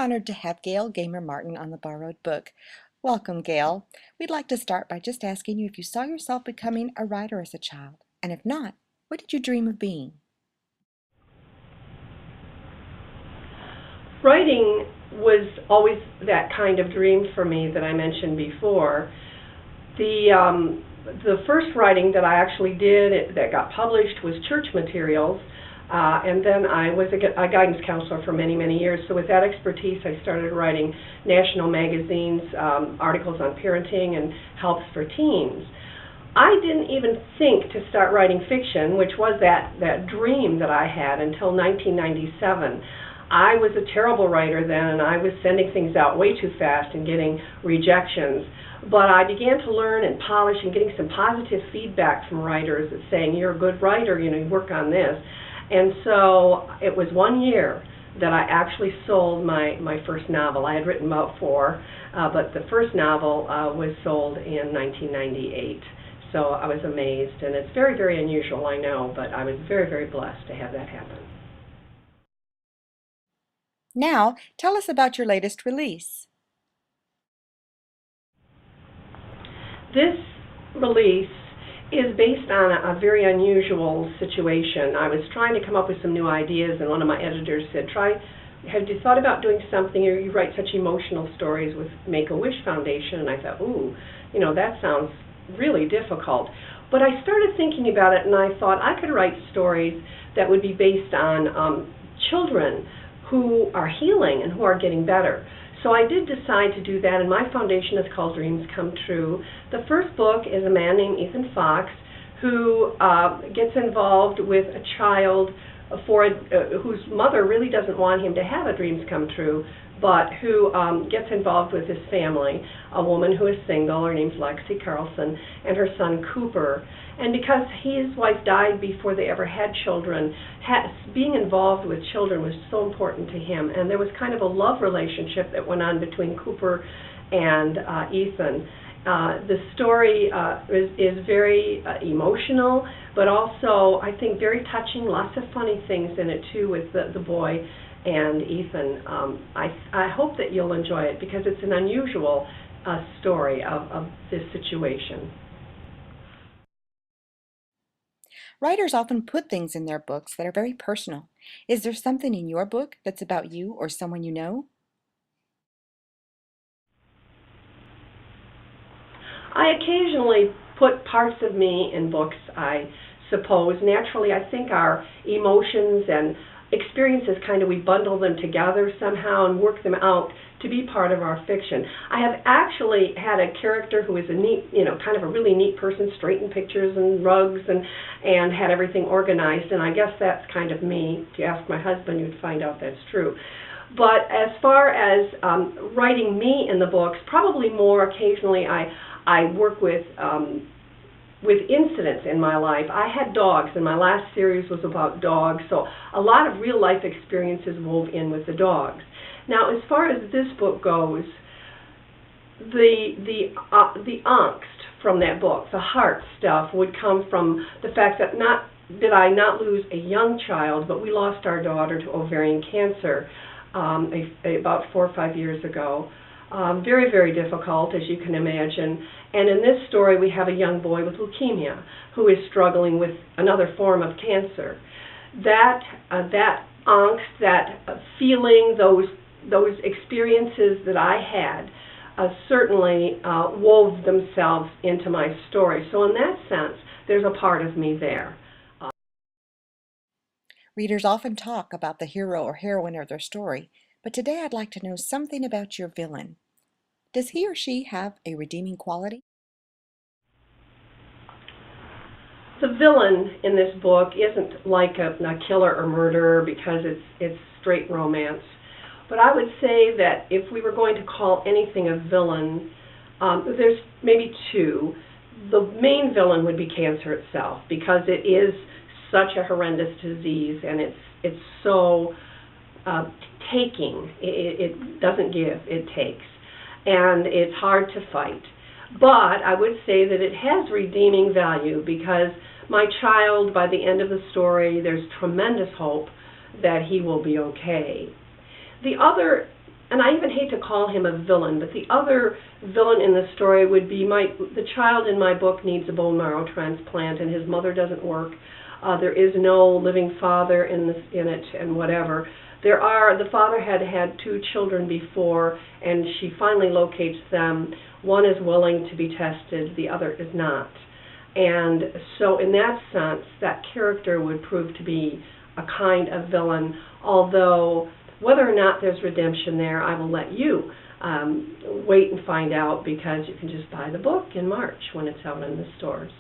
honored to have Gail Gaymer Martin on the Borrowed Book. Welcome, Gail. We'd like to start by just asking you if you saw yourself becoming a writer as a child, and if not, what did you dream of being? Writing was always that kind of dream for me that I mentioned before. The first writing that I actually did that got published was church materials, and then I was a guidance counselor for many, many years. So with that expertise, I started writing national magazines, articles on parenting and helps for teens. I didn't even think to start writing fiction, which was that dream that I had, until 1997. I was a terrible writer then, and I was sending things out way too fast and getting rejections. But I began to learn and polish and getting some positive feedback from writers saying, you're a good writer, you work on this. And so it was 1 year that I actually sold my first novel. I had written about 4, but the first novel was sold in 1998. So I was amazed, and it's very, very unusual, I know, but I was very, very blessed to have that happen. Now, tell us about your latest release. This release is based on a very unusual situation. I was trying to come up with some new ideas, and one of my editors said, have you thought about doing something, you write such emotional stories with Make-A-Wish Foundation? And I thought, ooh, that sounds really difficult. But I started thinking about it, and I thought I could write stories that would be based on children who are healing and who are getting better. So I did decide to do that, and my foundation is called Dreams Come True. The first book is a man named Ethan Fox who gets involved with a child whose mother really doesn't want him to have a dreams come true, but who gets involved with his family, a woman who is single, her name's Lexi Carlson, and her son Cooper. And because his wife died before they ever had children, being involved with children was so important to him. And there was kind of a love relationship that went on between Cooper and Ethan. The story is very emotional, but also, I think, very touching. Lots of funny things in it, too, with the boy and Ethan. I hope that you'll enjoy it because it's an unusual story of this situation. Writers often put things in their books that are very personal. Is there something in your book that's about you or someone you know? I occasionally put parts of me in books, I suppose. Naturally, I think our emotions and experiences we bundle them together somehow and work them out to be part of our fiction. I have actually had a character who is a neat, kind of a really neat person, straightened pictures and rugs and had everything organized, and I guess that's kind of me. If you ask my husband, you'd find out that's true. But as far as writing me in the books, probably more occasionally I work with incidents in my life. I had dogs, and my last series was about dogs, so a lot of real-life experiences wove in with the dogs. Now, as far as this book goes, the angst from that book, the heart stuff, would come from the fact that not did I not lose a young child, but we lost our daughter to ovarian cancer about 4 or 5 years ago. Very, very difficult, as you can imagine. And in this story, we have a young boy with leukemia who is struggling with another form of cancer. That angst, that feeling, those experiences that I had certainly wove themselves into my story. So in that sense, there's a part of me there. Readers often talk about the hero or heroine of their story, but today I'd like to know something about your villain. Does he or she have a redeeming quality? The villain in this book isn't like a killer or murderer because it's straight romance. But I would say that if we were going to call anything a villain, there's maybe 2. The main villain would be cancer itself because it is such a horrendous disease, and it's so taking. It doesn't give, it takes. And it's hard to fight. But I would say that it has redeeming value because my child, by the end of the story, there's tremendous hope that he will be okay. The other and I even hate to call him a villain, but the other villain in the story would be the child in my book needs a bone marrow transplant, and his mother doesn't work. There is no living father in it, and whatever. The father had had 2 children before, and she finally locates them. One is willing to be tested, the other is not. And so in that sense, that character would prove to be a kind of villain, although whether or not there's redemption there, I will let you wait and find out, because you can just buy the book in March when it's out in the stores.